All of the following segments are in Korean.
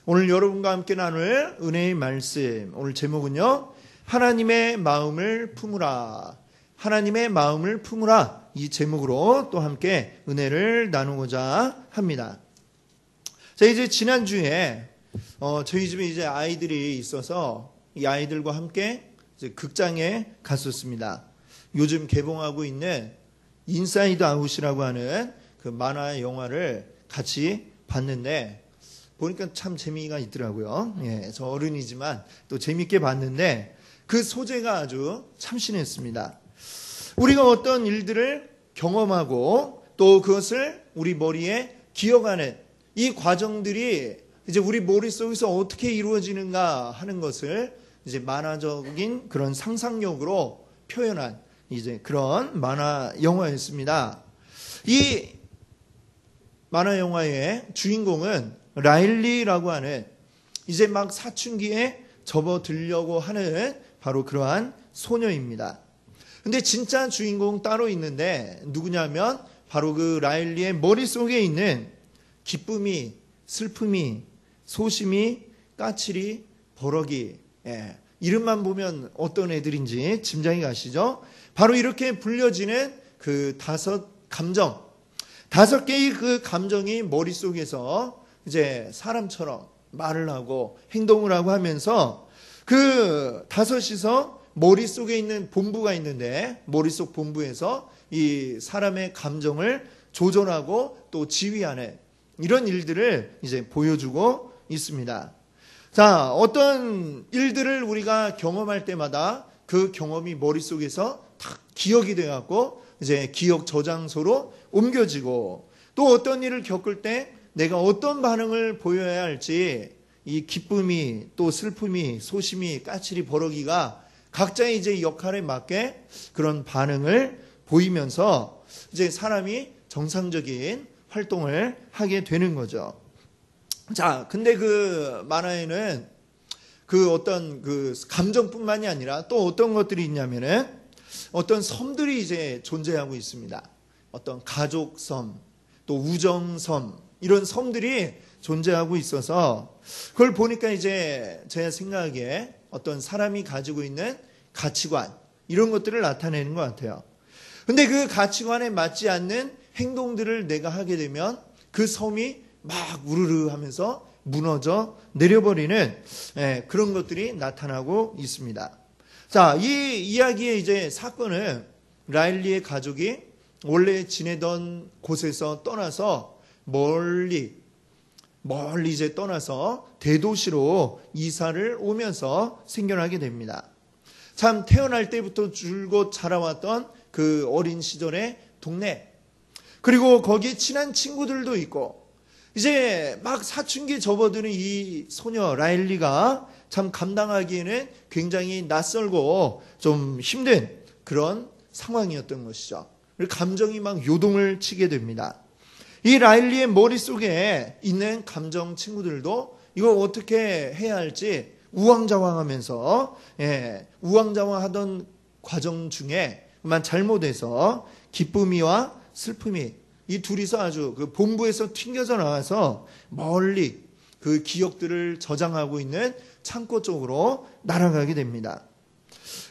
오늘 여러분과 함께 나눌 은혜의 말씀, 오늘 제목은요, 하나님의 마음을 품으라. 하나님의 마음을 품으라. 이 제목으로 또 함께 은혜를 나누고자 합니다. 자, 이제 지난주에 저희 집에 이제 아이들이 있어서 이 아이들과 함께 이제 극장에 갔었습니다. 요즘 개봉하고 있는 인사이드 아웃이라고 하는 그 만화 영화를 같이 봤는데 보니까 참 재미가 있더라고요. 저 어른이지만 또 재밌게 봤는데 그 소재가 아주 참신했습니다. 우리가 어떤 일들을 경험하고 또 그것을 우리 머리에 기억하는 이 과정들이 이제 우리 머릿속에서 어떻게 이루어지는가 하는 것을 이제 만화적인 그런 상상력으로 표현한 이제 그런 만화 영화였습니다. 이 만화 영화의 주인공은 라일리라고 하는 이제 막 사춘기에 접어들려고 하는 바로 그러한 소녀입니다. 근데 진짜 주인공 따로 있는데 누구냐면 바로 그 라일리의 머릿속에 있는 기쁨이, 슬픔이, 소심이, 까칠이, 버럭이, 이름만 보면 어떤 애들인지 짐작이 가시죠? 바로 이렇게 불려지는 그 5감정, 5개의 그 감정이 머릿속에서 이제 사람처럼 말을 하고 행동을 하고 하면서 그 5이서 머릿속에 있는 본부가 있는데 머릿속 본부에서 이 사람의 감정을 조절하고 또 지휘하는 이런 일들을 이제 보여주고 있습니다. 자, 어떤 일들을 우리가 경험할 때마다 그 경험이 머릿속에서 다 기억이 되어갖고 이제 기억 저장소로 옮겨지고 또 어떤 일을 겪을 때 내가 어떤 반응을 보여야 할지 이 기쁨이 또 슬픔이 소심이 까칠이 버럭이가 각자의 이제 역할에 맞게 그런 반응을 보이면서 이제 사람이 정상적인 활동을 하게 되는 거죠. 자, 근데 그 만화에는 그 어떤 그 감정뿐만이 아니라 또 어떤 것들이 있냐면은 어떤 섬들이 이제 존재하고 있습니다. 어떤 가족섬, 또 우정섬, 이런 섬들이 존재하고 있어서 그걸 보니까 이제 제 생각에 어떤 사람이 가지고 있는 가치관, 이런 것들을 나타내는 것 같아요. 근데 그 가치관에 맞지 않는 행동들을 내가 하게 되면 그 섬이 막 우르르 하면서 무너져 내려버리는 그런 것들이 나타나고 있습니다. 자, 이 이야기의 이제 사건은 라일리의 가족이 원래 지내던 곳에서 떠나서 멀리 이제 떠나서 대도시로 이사를 오면서 생겨나게 됩니다. 참 태어날 때부터 줄곧 자라왔던 그 어린 시절의 동네, 그리고 거기에 친한 친구들도 있고 이제 막 사춘기에 접어드는 이 소녀 라일리가 참 감당하기에는 굉장히 낯설고 좀 힘든 그런 상황이었던 것이죠. 감정이 막 요동을 치게 됩니다. 이 라일리의 머릿속에 있는 감정 친구들도 이걸 어떻게 해야 할지 우왕좌왕하면서 우왕좌왕하던 과정 중에 만 잘못해서 기쁨이와 슬픔이 이 둘이서 아주 그 본부에서 튕겨져 나와서 멀리 그 기억들을 저장하고 있는 창고 쪽으로 날아가게 됩니다.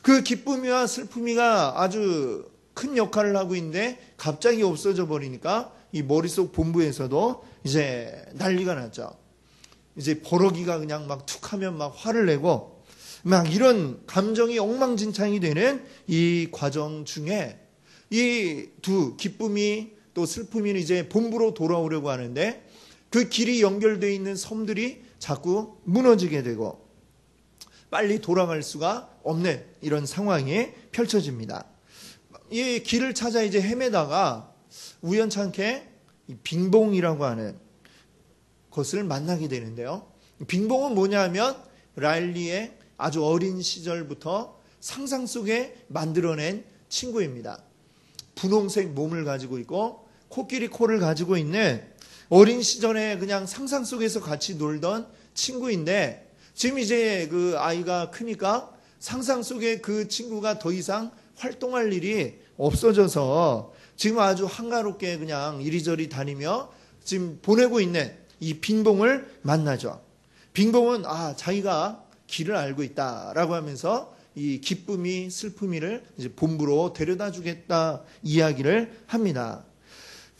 그 기쁨이와 슬픔이가 아주 큰 역할을 하고 있는데 갑자기 없어져 버리니까 이 머릿속 본부에서도 이제 난리가 났죠. 이제 버럭이가 그냥 막 툭 하면 막 화를 내고 막 이런 감정이 엉망진창이 되는 이 과정 중에 이 두 기쁨이 또 슬픔이 이제 본부로 돌아오려고 하는데 그 길이 연결되어 있는 섬들이 자꾸 무너지게 되고 빨리 돌아갈 수가 없는 이런 상황이 펼쳐집니다. 이 길을 찾아 이제 헤매다가 우연찮게 빙봉이라고 하는 것을 만나게 되는데요. 빙봉은 뭐냐면 라일리의 아주 어린 시절부터 상상 속에 만들어낸 친구입니다. 분홍색 몸을 가지고 있고 코끼리 코를 가지고 있는 어린 시절에 그냥 상상 속에서 같이 놀던 친구인데 지금 이제 그 아이가 크니까 상상 속에 그 친구가 더 이상 활동할 일이 없어져서 지금 아주 한가롭게 그냥 이리저리 다니며 지금 보내고 있는 이 빙봉을 만나죠. 빙봉은 자기가 길을 알고 있다라고 하면서 이 기쁨이 슬픔이를 이제 본부로 데려다 주겠다 이야기를 합니다.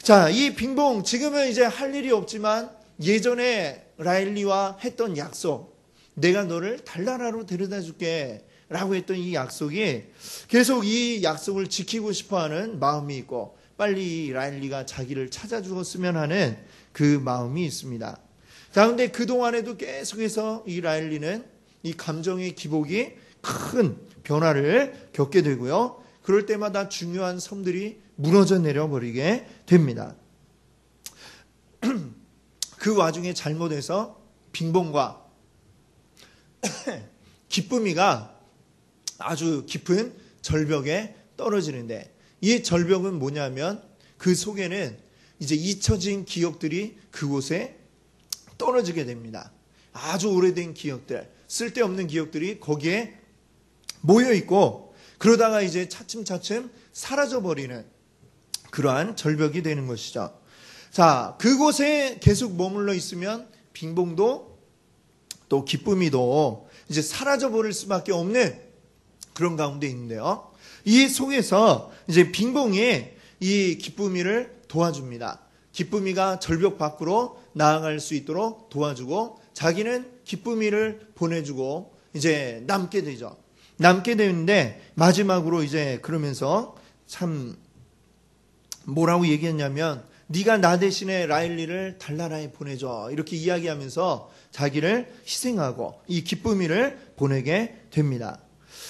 자, 이 빙봉 지금은 이제 할 일이 없지만 예전에 라일리와 했던 약속, 내가 너를 달나라로 데려다 줄게 라고 했던 이 약속이 계속 이 약속을 지키고 싶어하는 마음이 있고 빨리 라일리가 자기를 찾아주었으면 하는 그 마음이 있습니다. 자, 근데 그동안에도 계속해서 이 라일리는 이 감정의 기복이 큰 변화를 겪게 되고요. 그럴 때마다 중요한 섬들이 무너져 내려버리게 됩니다. 그 와중에 잘못해서 빙봉과 기쁨이가 아주 깊은 절벽에 떨어지는데 이 절벽은 뭐냐면 그 속에는 이제 잊혀진 기억들이 그곳에 떨어지게 됩니다. 아주 오래된 기억들, 쓸데없는 기억들이 거기에 모여 있고 그러다가 이제 차츰차츰 사라져버리는 그러한 절벽이 되는 것이죠. 자, 그곳에 계속 머물러 있으면 빙봉도 또 기쁨이도 이제 사라져버릴 수밖에 없는 그런 가운데 있는데요. 이 속에서 이제 빙봉이 이 기쁨이를 도와줍니다. 기쁨이가 절벽 밖으로 나아갈 수 있도록 도와주고 자기는 기쁨이를 보내주고 이제 남게 되죠. 남게 되는데 마지막으로 이제 그러면서 참 뭐라고 얘기했냐면 네가 나 대신에 라일리를 달나라에 보내줘 이렇게 이야기하면서 자기를 희생하고 이 기쁨이를 보내게 됩니다.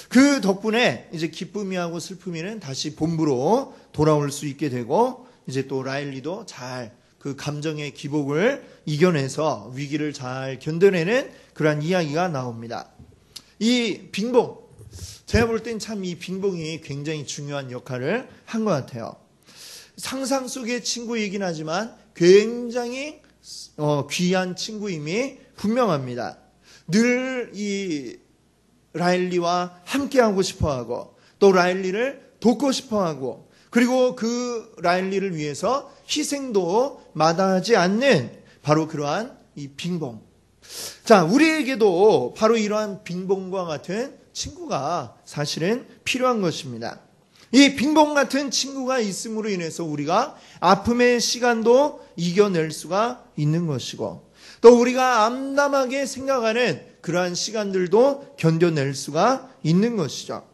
그 덕분에 이제 기쁨이하고 슬픔이는 다시 본부로 돌아올 수 있게 되고 이제 또 라일리도 잘 그 감정의 기복을 이겨내서 위기를 잘 견뎌내는 그러한 이야기가 나옵니다. 이 빙봉, 제가 볼 땐 참 이 빙봉이 굉장히 중요한 역할을 한 것 같아요. 상상 속의 친구이긴 하지만 굉장히 귀한 친구임이 분명합니다. 늘 이 라일리와 함께하고 싶어하고 또 라일리를 돕고 싶어하고 그리고 그 라일리를 위해서 희생도 마다하지 않는 바로 그러한 이 빙봉. 자, 우리에게도 바로 이러한 빙봉과 같은 친구가 사실은 필요한 것입니다. 이 빙봉 같은 친구가 있음으로 인해서 우리가 아픔의 시간도 이겨낼 수가 있는 것이고 또 우리가 암담하게 생각하는 그러한 시간들도 견뎌낼 수가 있는 것이죠.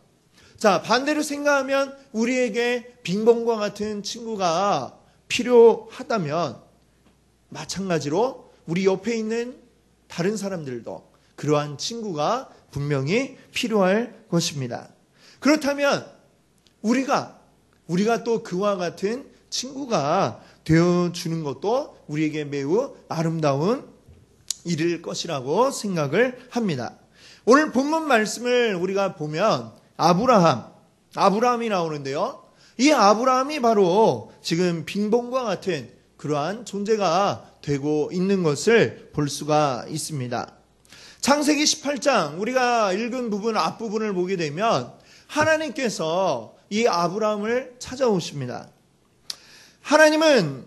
자, 반대로 생각하면 우리에게 빙봉과 같은 친구가 필요하다면 마찬가지로 우리 옆에 있는 다른 사람들도 그러한 친구가 분명히 필요할 것입니다. 그렇다면 우리가 또 그와 같은 친구가 되어주는 것도 우리에게 매우 아름다운 일일 것이라고 생각을 합니다. 오늘 본문 말씀을 우리가 보면 아브라함이 나오는데요. 이 아브라함이 바로 지금 빙봉과 같은 그러한 존재가 되고 있는 것을 볼 수가 있습니다. 창세기 18장 우리가 읽은 부분 앞부분을 보게 되면 하나님께서 이 아브라함을 찾아오십니다. 하나님은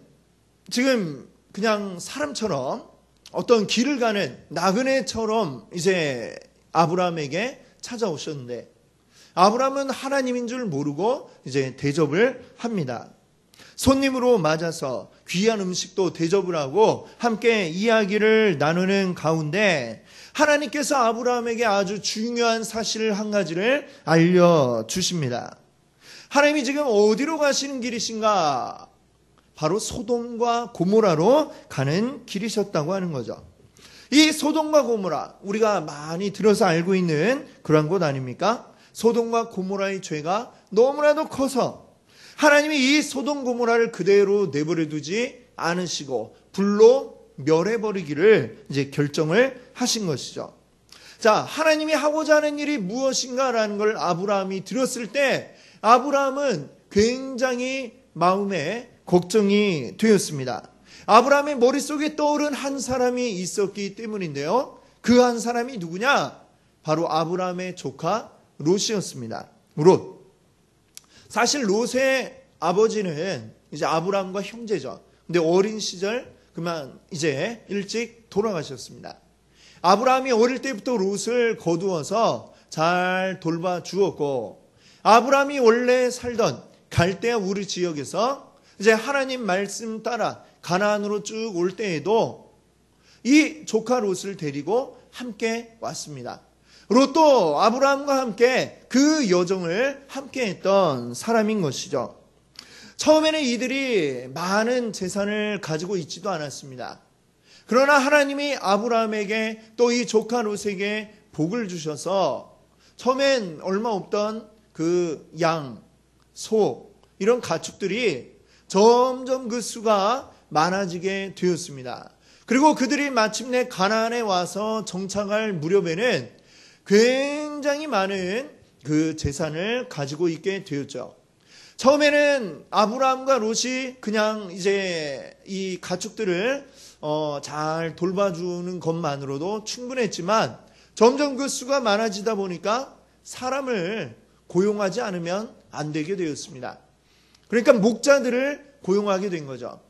지금 그냥 사람처럼 어떤 길을 가는 나그네처럼 이제 아브라함에게 찾아오셨는데 아브라함은 하나님인 줄 모르고 이제 대접을 합니다. 손님으로 맞아서 귀한 음식도 대접을 하고 함께 이야기를 나누는 가운데 하나님께서 아브라함에게 아주 중요한 사실 한 가지를 알려주십니다. 하나님이 지금 어디로 가시는 길이신가? 바로 소돔과 고모라로 가는 길이셨다고 하는 거죠. 이 소돔과 고모라, 우리가 많이 들어서 알고 있는 그런 곳 아닙니까? 소돔과 고모라의 죄가 너무나도 커서 하나님이 이 소돔 고모라를 그대로 내버려 두지 않으시고 불로 멸해버리기를 이제 결정을 하신 것이죠. 자, 하나님이 하고자 하는 일이 무엇인가라는 걸 아브라함이 들었을 때 아브라함은 굉장히 마음에 걱정이 되었습니다. 아브라함의 머릿속에 떠오른 한 사람이 있었기 때문인데요. 그 한 사람이 누구냐? 바로 아브라함의 조카 롯이었습니다. 롯. 사실 롯의 아버지는 이제 아브라함과 형제죠. 근데 어린 시절 그만 이제 일찍 돌아가셨습니다. 아브라함이 어릴 때부터 롯을 거두어서 잘 돌봐주었고, 아브라함이 원래 살던 갈대아 우르 지역에서 이제 하나님 말씀 따라 가나안으로 쭉 올 때에도 이 조카 롯을 데리고 함께 왔습니다. 롯도 아브라함과 함께 그 여정을 함께 했던 사람인 것이죠. 처음에는 이들이 많은 재산을 가지고 있지도 않았습니다. 그러나 하나님이 아브라함에게 또 이 조카 롯에게 복을 주셔서 처음엔 얼마 없던 그 양, 소 이런 가축들이 점점 그 수가 많아지게 되었습니다. 그리고 그들이 마침내 가나안에 와서 정착할 무렵에는 굉장히 많은 그 재산을 가지고 있게 되었죠. 처음에는 아브라함과 롯이 그냥 이제 이 가축들을 잘 돌봐주는 것만으로도 충분했지만 점점 그 수가 많아지다 보니까 사람을 고용하지 않으면 안 되게 되었습니다. 그러니까 목자들을 고용하게 된 거죠.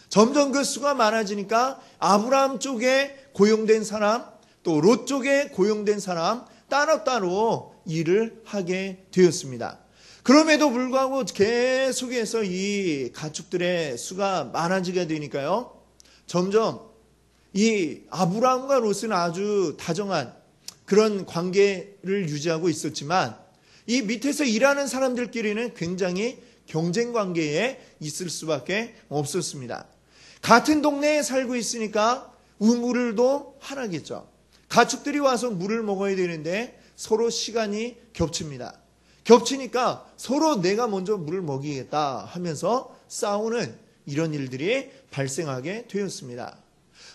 점점 그 수가 많아지니까 아브라함 쪽에 고용된 사람, 또 롯 쪽에 고용된 사람 따로따로 일을 하게 되었습니다. 그럼에도 불구하고 계속해서 이 가축들의 수가 많아지게 되니까요, 점점 이 아브라함과 롯은 아주 다정한 그런 관계를 유지하고 있었지만 이 밑에서 일하는 사람들끼리는 굉장히 경쟁 관계에 있을 수밖에 없었습니다. 같은 동네에 살고 있으니까 우물도 하나겠죠. 가축들이 와서 물을 먹어야 되는데 서로 시간이 겹칩니다. 겹치니까 서로 내가 먼저 물을 먹이겠다 하면서 싸우는 이런 일들이 발생하게 되었습니다.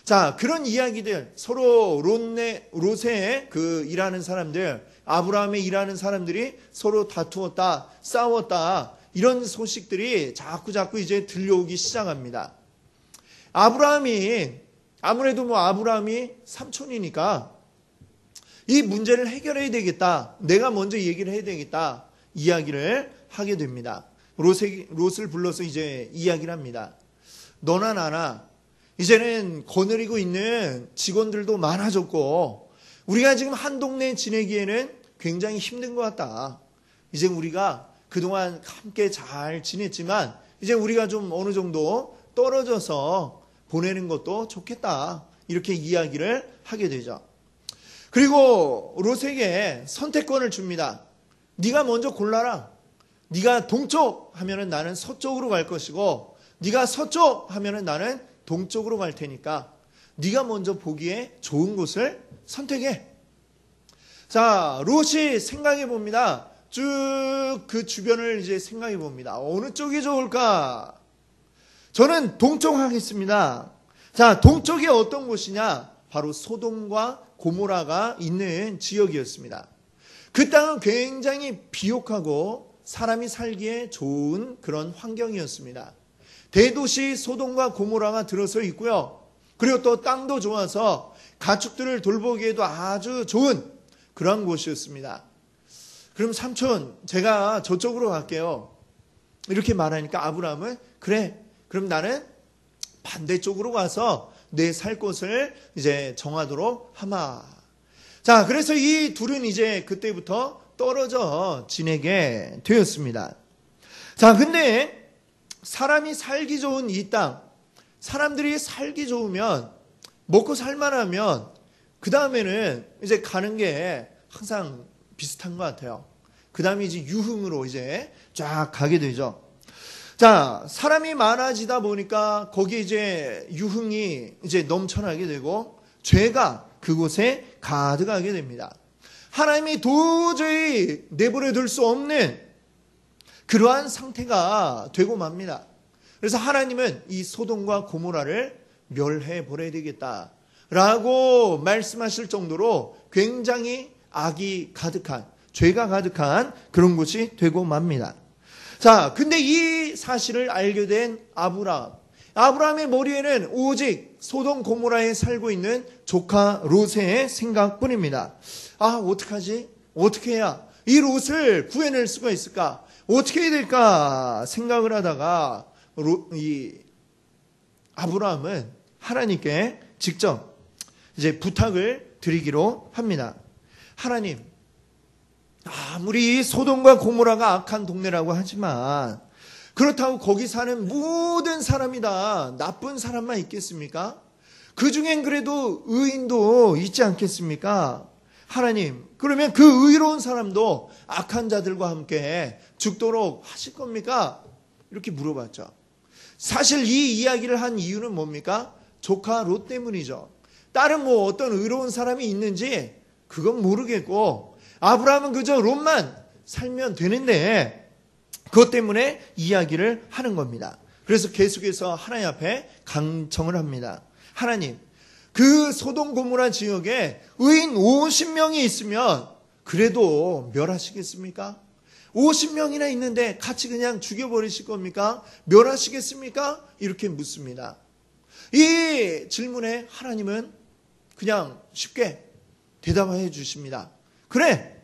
자, 그런 이야기들, 서로 롯의 그 일하는 사람들, 아브라함의 일하는 사람들이 서로 다투었다, 싸웠다, 이런 소식들이 자꾸 이제 들려오기 시작합니다. 아무래도 아브라함이 삼촌이니까 이 문제를 해결해야 되겠다, 내가 먼저 얘기를 해야 되겠다, 이야기를 하게 됩니다. 롯을 불러서 이제 이야기를 합니다. 너나 나나 이제는 거느리고 있는 직원들도 많아졌고 우리가 지금 한 동네에 지내기에는 굉장히 힘든 것 같다. 이제 우리가 그동안 함께 잘 지냈지만 이제 우리가 좀 어느 정도 떨어져서 보내는 것도 좋겠다. 이렇게 이야기를 하게 되죠. 그리고 롯에게 선택권을 줍니다. 네가 먼저 골라라. 네가 동쪽 하면은 나는 서쪽으로 갈 것이고 네가 서쪽 하면은 나는 동쪽으로 갈 테니까 네가 먼저 보기에 좋은 곳을 선택해. 자, 롯이 생각해 봅니다. 쭉 그 주변을 이제 생각해 봅니다. 어느 쪽이 좋을까? 저는 동쪽 하겠습니다. 자, 동쪽이 어떤 곳이냐? 바로 소돔과 고모라가 있는 지역이었습니다. 그 땅은 굉장히 비옥하고 사람이 살기에 좋은 그런 환경이었습니다. 대도시 소돔과 고모라가 들어서 있고요. 그리고 또 땅도 좋아서 가축들을 돌보기에도 아주 좋은 그런 곳이었습니다. 그럼 삼촌, 제가 저쪽으로 갈게요. 이렇게 말하니까 아브라함은 그래, 그럼 나는 반대쪽으로 가서 내 살 곳을 이제 정하도록 하마. 자, 그래서 이 둘은 이제 그때부터 떨어져 지내게 되었습니다. 자, 근데 사람이 살기 좋은 이 땅, 사람들이 살기 좋으면, 먹고 살만하면 그 다음에는 이제 가는 게 항상 비슷한 것 같아요. 그 다음에 이제 유흥으로 이제 쫙 가게 되죠. 자, 사람이 많아지다 보니까 거기에 이제 유흥이 이제 넘쳐나게 되고 죄가 그곳에 가득하게 됩니다. 하나님이 도저히 내버려 둘 수 없는 그러한 상태가 되고 맙니다. 그래서 하나님은 이 소돔과 고모라를 멸해 버려야 되겠다라고 말씀하실 정도로 굉장히 악이 가득한, 죄가 가득한 그런 곳이 되고 맙니다. 자, 근데 이 사실을 알게 된 아브라함의 머리에는 오직 소돔 고모라에 살고 있는 조카 롯의 생각뿐입니다. 아, 어떡하지? 어떻게 해야 이 롯을 구해낼 수가 있을까? 어떻게 해야 될까 생각을 하다가 아브라함은 하나님께 직접 이제 부탁을 드리기로 합니다. 하나님, 아무리 소돔과 고모라가 악한 동네라고 하지만 그렇다고 거기 사는 모든 사람이 다 나쁜 사람만 있겠습니까? 그 중엔 그래도 의인도 있지 않겠습니까? 하나님, 그러면 그 의로운 사람도 악한 자들과 함께 죽도록 하실 겁니까? 이렇게 물어봤죠. 사실 이 이야기를 한 이유는 뭡니까? 조카 롯 때문이죠. 다른 뭐 어떤 의로운 사람이 있는지 그건 모르겠고 아브라함은 그저 롯만 살면 되는데 그것 때문에 이야기를 하는 겁니다. 그래서 계속해서 하나님 앞에 간청을 합니다. 하나님, 그 소돔 고모라 지역에 의인 50명이 있으면 그래도 멸하시겠습니까? 50명이나 있는데 같이 그냥 죽여버리실 겁니까? 멸하시겠습니까? 이렇게 묻습니다. 이 질문에 하나님은 그냥 쉽게 대답해 주십니다. 그래,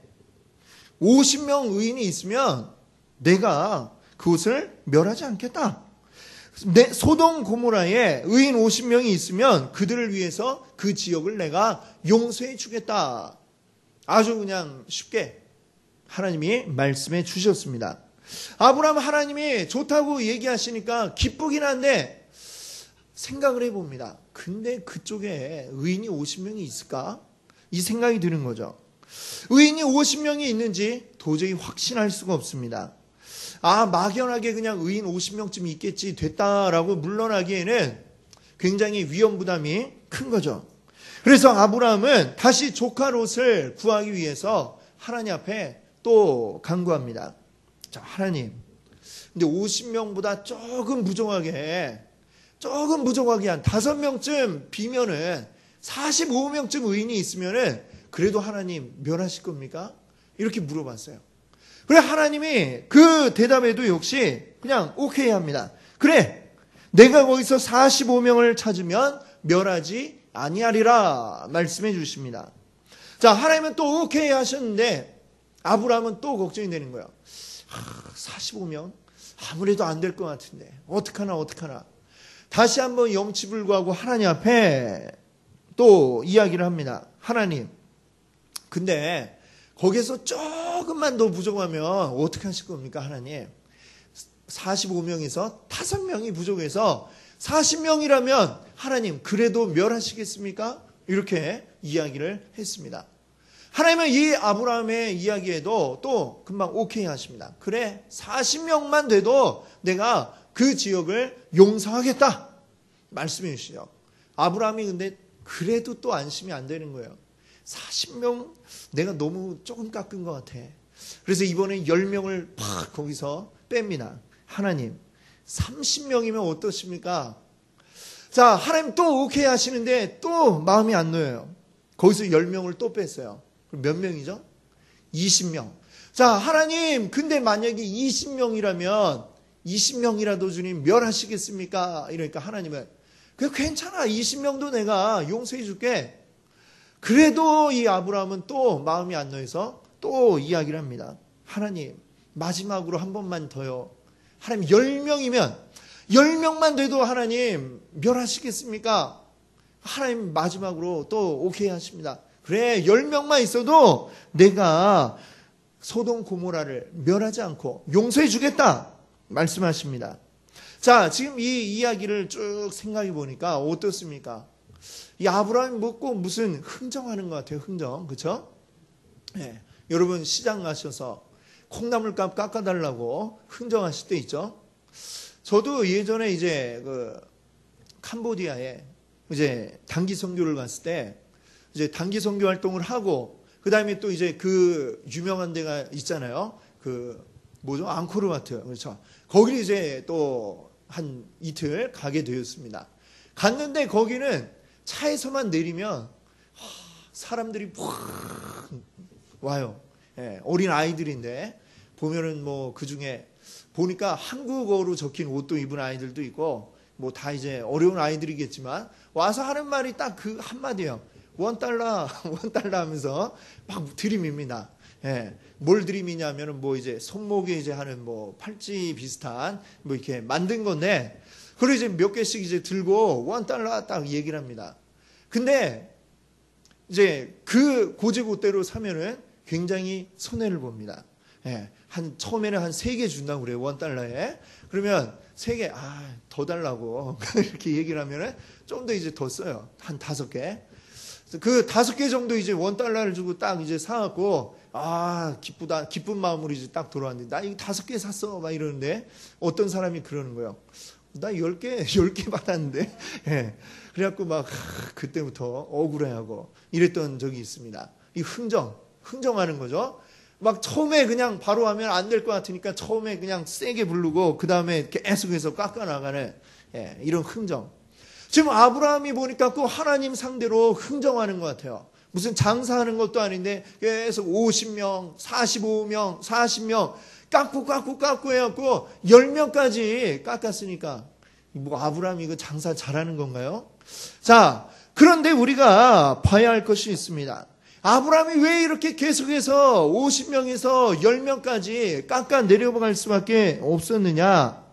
50명 의인이 있으면 내가 그곳을 멸하지 않겠다. 소돔 고모라에 의인 50명이 있으면 그들을 위해서 그 지역을 내가 용서해 주겠다. 아주 그냥 쉽게 하나님이 말씀해 주셨습니다. 아브라함 하나님이 좋다고 얘기하시니까 기쁘긴 한데 생각을 해봅니다. 근데 그쪽에 의인이 50명이 있을까? 이 생각이 드는 거죠. 의인이 50명이 있는지 도저히 확신할 수가 없습니다. 막연하게 그냥 의인 50명쯤 있겠지 됐다라고 물러나기에는 굉장히 위험 부담이 큰 거죠. 그래서 아브라함은 다시 조카 롯을 구하기 위해서 하나님 앞에 또 간구합니다. 자, 하나님, 근데 50명보다 조금 부족하게 한 5명쯤 비면은 45명쯤 의인이 있으면은 그래도 하나님 멸하실 겁니까? 이렇게 물어봤어요. 그래, 하나님이 그 대답에도 역시 그냥 오케이 합니다. 그래, 내가 거기서 45명을 찾으면 멸하지 아니하리라 말씀해 주십니다. 자, 하나님은 또 오케이 하셨는데 아브라함은 또 걱정이 되는 거예요. 45명? 아무래도 안 될 것 같은데 어떡하나. 다시 한번 염치불구하고 하나님 앞에 또 이야기를 합니다. 하나님, 근데 거기서 조금만 더 부족하면 어떻게 하실 겁니까, 하나님? 45명에서 5명이 부족해서 40명이라면 하나님 그래도 멸하시겠습니까? 이렇게 이야기를 했습니다. 하나님은 이 아브라함의 이야기에도 또 금방 오케이 하십니다. 그래, 40명만 돼도 내가 그 지역을 용서하겠다 말씀해 주시죠. 아브라함이 근데 그래도 또 안심이 안 되는 거예요. 40명 내가 너무 조금 깎은 것 같아. 그래서 이번에 10명을 팍 거기서 뺍니다. 하나님, 30명이면 어떠십니까? 자, 하나님 또 오케이 하시는데 또 마음이 안 놓여요. 거기서 10명을 또 뺐어요. 그럼 몇 명이죠? 20명. 자, 하나님, 근데 만약에 20명이라면 20명이라도 주님 멸하시겠습니까? 이러니까 하나님은 그래, 괜찮아. 20명도 내가 용서해 줄게. 그래도 이 아브라함은 또 마음이 안 놓여서 또 이야기를 합니다. 하나님, 마지막으로 한 번만 더요. 하나님, 10명만 돼도 하나님 멸하시겠습니까? 하나님 마지막으로 또 오케이 하십니다. 그래, 10명만 있어도 내가 소돔 고모라를 멸하지 않고 용서해 주겠다 말씀하십니다. 자, 지금 이 이야기를 쭉 생각해 보니까 어떻습니까? 이 아브라함이 꼭 무슨 흥정하는 것 같아요. 흥정, 그렇죠? 네. 여러분 시장 가셔서 콩나물값 깎아달라고 흥정하실 때 있죠? 저도 예전에 이제 그 캄보디아에 이제 단기 선교를 갔을 때 이제 단기 선교 활동을 하고 그 다음에 또 이제 그 유명한 데가 있잖아요. 그 뭐죠? 앙코르와트, 그렇죠? 거기를 이제 또 한 이틀 가게 되었습니다. 갔는데 거기는 차에서만 내리면 사람들이 확 와요. 예, 어린 아이들인데 보면은 뭐 그 중에 보니까 한국어로 적힌 옷도 입은 아이들도 있고 뭐 다 이제 어려운 아이들이겠지만 와서 하는 말이 딱 그 한마디예요. $1 하면서 막 들이밉니다. 예, 뭘 들이미냐면은 뭐 이제 손목에 이제 하는 뭐 팔찌 비슷한 뭐 이렇게 만든 건데 그리고 이제 몇 개씩 이제 들고 $1 딱 얘기를 합니다. 근데 이제 그 고지고대로 사면은 굉장히 손해를 봅니다. 예, 처음에는 한 3개 준다고 그래요. $1에. 그러면 3개, 더 달라고. 이렇게 얘기를 하면은 좀 더 이제 더 써요. 한 5개. 그 5개 정도 이제 $1를 주고 딱 이제 사갖고, 기쁘다. 기쁜 마음으로 이제 딱 돌아왔는데, 나 이거 5개 샀어. 막 이러는데, 어떤 사람이 그러는 거예요. 나 10개 받았는데. 예. 그래갖고 막, 그때부터 억울해하고 이랬던 적이 있습니다. 이 흥정하는 거죠. 막 처음에 그냥 바로 하면 안 될 것 같으니까 처음에 그냥 세게 부르고 그 다음에 계속해서 깎아나가는 이런 흥정. 지금 아브라함이 보니까 꼭 하나님 상대로 흥정하는 것 같아요. 무슨 장사하는 것도 아닌데 계속 50명, 45명, 40명 깎고 해갖고 10명까지 깎았으니까 뭐 아브라함이 이거 장사 잘하는 건가요? 자, 그런데 우리가 봐야 할 것이 있습니다. 아브라함이 왜 이렇게 계속해서 50명에서 10명까지 깎아 내려갈 수밖에 없었느냐?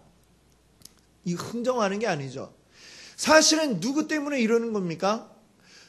이 흥정하는 게 아니죠. 사실은 누구 때문에 이러는 겁니까?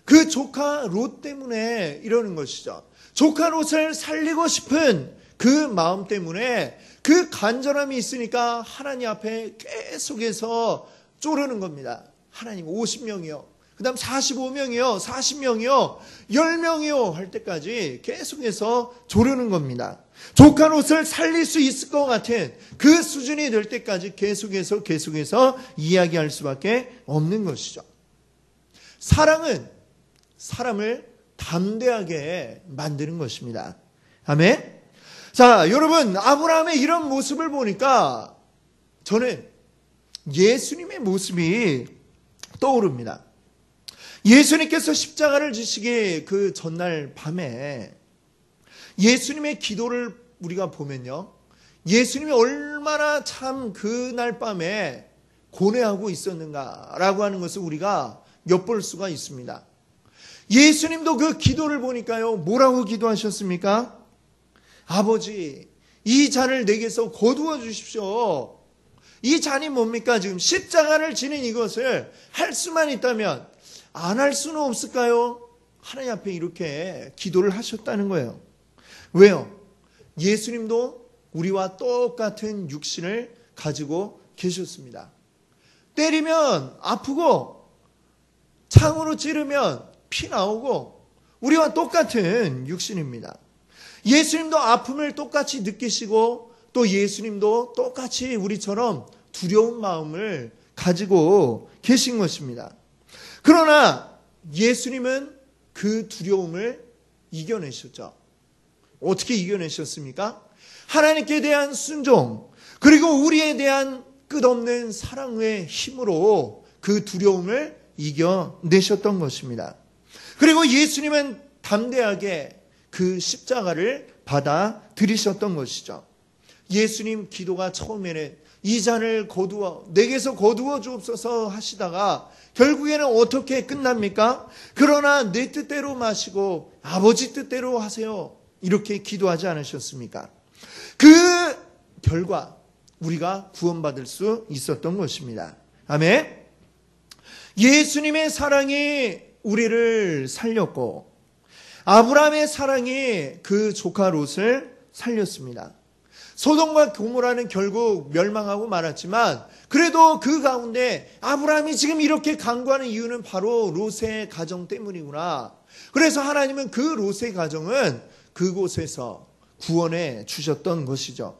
그 조카 롯 때문에 이러는 것이죠. 조카 롯을 살리고 싶은 그 마음 때문에 그 간절함이 있으니까 하나님 앞에 계속해서 쪼르는 겁니다. 하나님 50명이요. 그 다음 45명이요, 40명이요, 10명이요 할 때까지 계속해서 조르는 겁니다. 조카 롯을 살릴 수 있을 것 같은 그 수준이 될 때까지 계속해서 이야기할 수밖에 없는 것이죠. 사랑은 사람을 담대하게 만드는 것입니다. 아멘. 자, 여러분, 아브라함의 이런 모습을 보니까 저는 예수님의 모습이 떠오릅니다. 예수님께서 십자가를 지시기 그 전날 밤에 예수님의 기도를 우리가 보면요, 예수님이 얼마나 참 그날 밤에 고뇌하고 있었는가라고 하는 것을 우리가 엿볼 수가 있습니다. 예수님도 그 기도를 보니까요, 뭐라고 기도하셨습니까? 아버지, 이 잔을 내게서 거두어 주십시오. 이 잔이 뭡니까? 지금 십자가를 지는 이것을 할 수만 있다면 안 할 수는 없을까요? 하나님 앞에 이렇게 기도를 하셨다는 거예요. 왜요? 예수님도 우리와 똑같은 육신을 가지고 계셨습니다. 때리면 아프고 창으로 찌르면 피 나오고 우리와 똑같은 육신입니다. 예수님도 아픔을 똑같이 느끼시고 또 예수님도 똑같이 우리처럼 두려운 마음을 가지고 계신 것입니다. 그러나 예수님은 그 두려움을 이겨내셨죠. 어떻게 이겨내셨습니까? 하나님께 대한 순종, 그리고 우리에 대한 끝없는 사랑의 힘으로 그 두려움을 이겨내셨던 것입니다. 그리고 예수님은 담대하게 그 십자가를 받아들이셨던 것이죠. 예수님 기도가 처음에는 이 잔을 내게서 거두어 주옵소서 하시다가 결국에는 어떻게 끝납니까? 그러나 내 뜻대로 마시고 아버지 뜻대로 하세요. 이렇게 기도하지 않으셨습니까? 그 결과 우리가 구원받을 수 있었던 것입니다. 아멘. 예수님의 사랑이 우리를 살렸고 아브라함의 사랑이 그 조카 롯을 살렸습니다. 소돔과 고모라는 결국 멸망하고 말았지만 그래도 그 가운데 아브라함이 지금 이렇게 간구하는 이유는 바로 롯의 가정 때문이구나. 그래서 하나님은 그 롯의 가정은 그곳에서 구원해 주셨던 것이죠.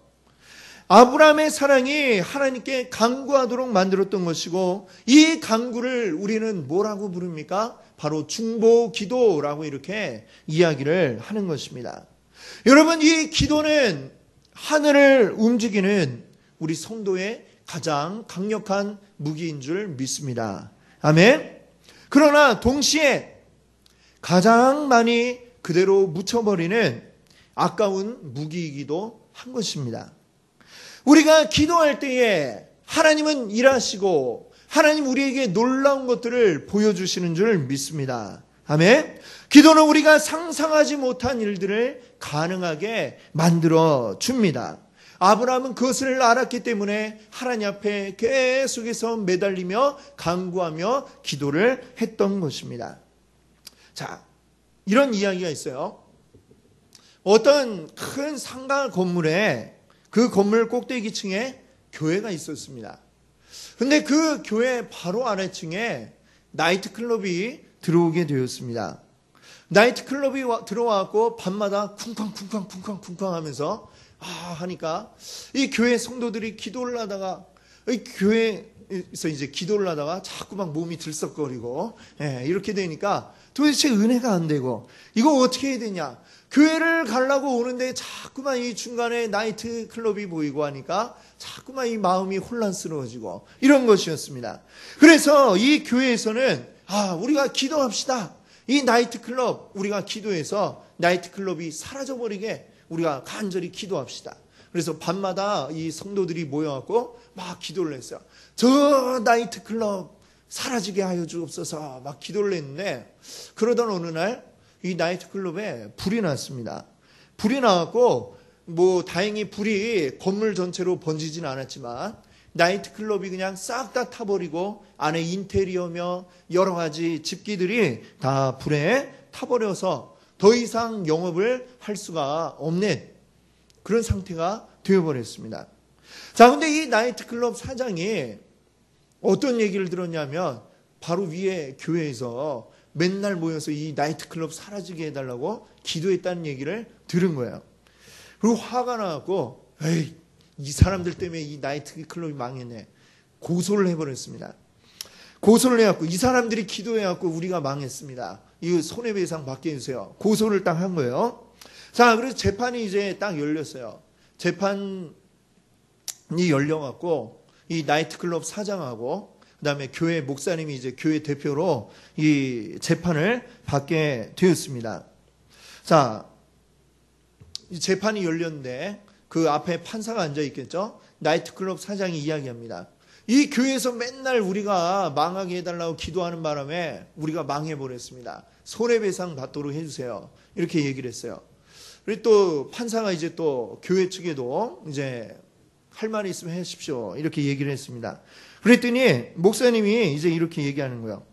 아브라함의 사랑이 하나님께 간구하도록 만들었던 것이고 이 간구를 우리는 뭐라고 부릅니까? 바로 중보기도라고 이렇게 이야기를 하는 것입니다. 여러분, 이 기도는 하늘을 움직이는 우리 성도의 가장 강력한 무기인 줄 믿습니다. 아멘. 그러나 동시에 가장 많이 그대로 묻혀버리는 아까운 무기이기도 한 것입니다. 우리가 기도할 때에 하나님은 일하시고 하나님 우리에게 놀라운 것들을 보여주시는 줄 믿습니다. 아멘. 기도는 우리가 상상하지 못한 일들을 가능하게 만들어 줍니다. 아브라함은 그것을 알았기 때문에 하나님 앞에 계속해서 매달리며 간구하며 기도를 했던 것입니다. 자, 이런 이야기가 있어요. 어떤 큰 상가 건물에 그 건물 꼭대기층에 교회가 있었습니다. 근데 그 교회 바로 아래층에 나이트클럽이 들어오게 되었습니다. 나이트클럽이 들어와갖고 밤마다 쿵쾅쿵쾅쿵쾅쿵쾅 하면서 하니까 이 교회 성도들이 기도를 하다가 이 교회에서 이제 기도를 하다가 자꾸 막 몸이 들썩거리고 이렇게 되니까 도대체 은혜가 안 되고 이거 어떻게 해야 되냐. 교회를 가려고 오는데 자꾸만 이 중간에 나이트클럽이 보이고 하니까 자꾸만 이 마음이 혼란스러워지고 이런 것이었습니다. 그래서 이 교회에서는 우리가 기도합시다. 이 나이트클럽 우리가 기도해서 나이트클럽이 사라져버리게 우리가 간절히 기도합시다. 그래서 밤마다 이 성도들이 모여갖고 막 기도를 했어요. 저 나이트클럽 사라지게 하여 주옵소서 막 기도를 했는데 그러던 어느 날 이 나이트클럽에 불이 났습니다. 불이 나갖고 다행히 불이 건물 전체로 번지진 않았지만 나이트클럽이 그냥 싹 다 타버리고 안에 인테리어며 여러 가지 집기들이 다 불에 타버려서 더 이상 영업을 할 수가 없는 그런 상태가 되어버렸습니다. 자, 근데 이 나이트클럽 사장이 어떤 얘기를 들었냐면 바로 위에 교회에서 맨날 모여서 이 나이트클럽 사라지게 해달라고 기도했다는 얘기를 들은 거예요. 그리고 화가 나갖고 이 사람들 때문에 이 나이트클럽이 망했네. 고소를 해버렸습니다. 고소를 해갖고 이 사람들이 기도해갖고 우리가 망했습니다. 이거 손해배상 받게 해주세요. 고소를 딱 한 거예요. 자, 그래서 재판이 이제 딱 열렸어요. 재판이 열려갖고 이 나이트클럽 사장하고 그다음에 교회 목사님이 이제 교회 대표로 이 재판을 받게 되었습니다. 자, 이 재판이 열렸는데 그 앞에 판사가 앉아 있겠죠. 나이트클럽 사장이 이야기합니다. 이 교회에서 맨날 우리가 망하게 해달라고 기도하는 바람에 우리가 망해버렸습니다. 손해배상 받도록 해주세요. 이렇게 얘기를 했어요. 그리고 또 판사가 이제 또 교회 측에도 이제 할 말이 있으면 하십시오. 이렇게 얘기를 했습니다. 그랬더니 목사님이 이제 이렇게 얘기하는 거예요.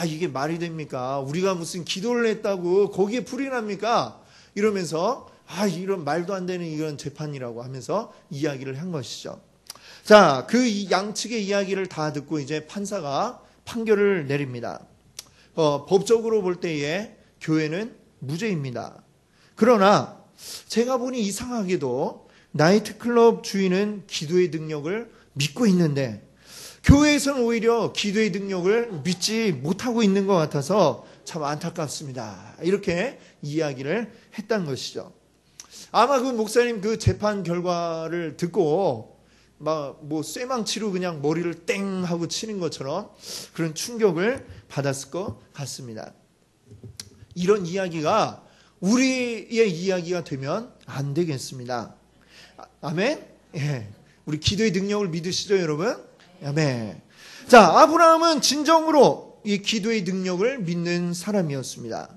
이게 말이 됩니까? 우리가 무슨 기도를 했다고 거기에 불이 납니까? 이러면서 이런 말도 안 되는 이런 재판이라고 하면서 이야기를 한 것이죠. 자, 그 양측의 이야기를 다 듣고 이제 판사가 판결을 내립니다. 법적으로 볼 때에 교회는 무죄입니다. 그러나 제가 보니 이상하게도 나이트클럽 주인은 기도의 능력을 믿고 있는데 교회에서는 오히려 기도의 능력을 믿지 못하고 있는 것 같아서 참 안타깝습니다. 이렇게 이야기를 했던 것이죠. 아마 그 목사님 그 재판 결과를 듣고 쇠망치로 그냥 머리를 땡 하고 치는 것처럼 그런 충격을 받았을 것 같습니다. 이런 이야기가 우리의 이야기가 되면 안 되겠습니다. 아멘? 예. 우리 기도의 능력을 믿으시죠, 여러분? 아멘. 자, 아브라함은 진정으로 이 기도의 능력을 믿는 사람이었습니다.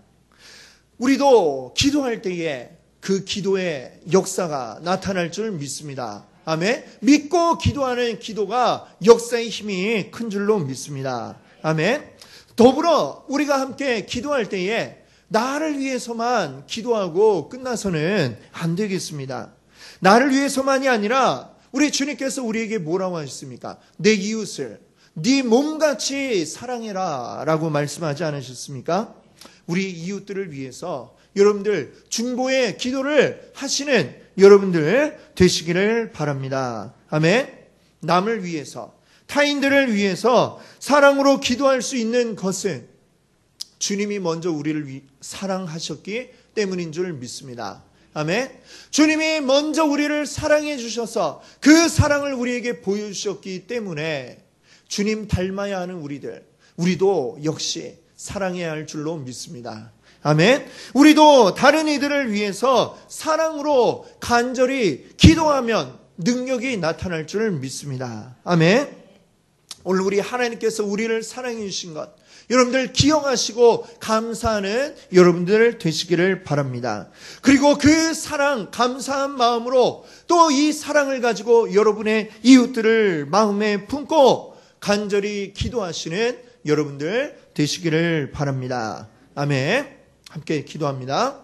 우리도 기도할 때에 그 기도의 역사가 나타날 줄 믿습니다. 아멘. 믿고 기도하는 기도가 역사의 힘이 큰 줄로 믿습니다. 아멘. 더불어 우리가 함께 기도할 때에 나를 위해서만 기도하고 끝나서는 안 되겠습니다. 나를 위해서만이 아니라 우리 주님께서 우리에게 뭐라고 하셨습니까? 내 이웃을 네 몸같이 사랑해라 라고 말씀하지 않으셨습니까? 우리 이웃들을 위해서 여러분들 중보의 기도를 하시는 여러분들 되시기를 바랍니다. 아멘. 남을 위해서 타인들을 위해서 사랑으로 기도할 수 있는 것은 주님이 먼저 우리를 사랑하셨기 때문인 줄 믿습니다. 아멘. 주님이 먼저 우리를 사랑해 주셔서 그 사랑을 우리에게 보여주셨기 때문에 주님 닮아야 하는 우리도 역시 사랑해야 할 줄로 믿습니다. 아멘. 우리도 다른 이들을 위해서 사랑으로 간절히 기도하면 능력이 나타날 줄 믿습니다. 아멘. 오늘 우리 하나님께서 우리를 사랑해 주신 것, 여러분들 기억하시고 감사하는 여러분들 되시기를 바랍니다. 그리고 그 사랑, 감사한 마음으로 또 이 사랑을 가지고 여러분의 이웃들을 마음에 품고 간절히 기도하시는 여러분들 되시기를 바랍니다. 아멘. 함께 기도합니다.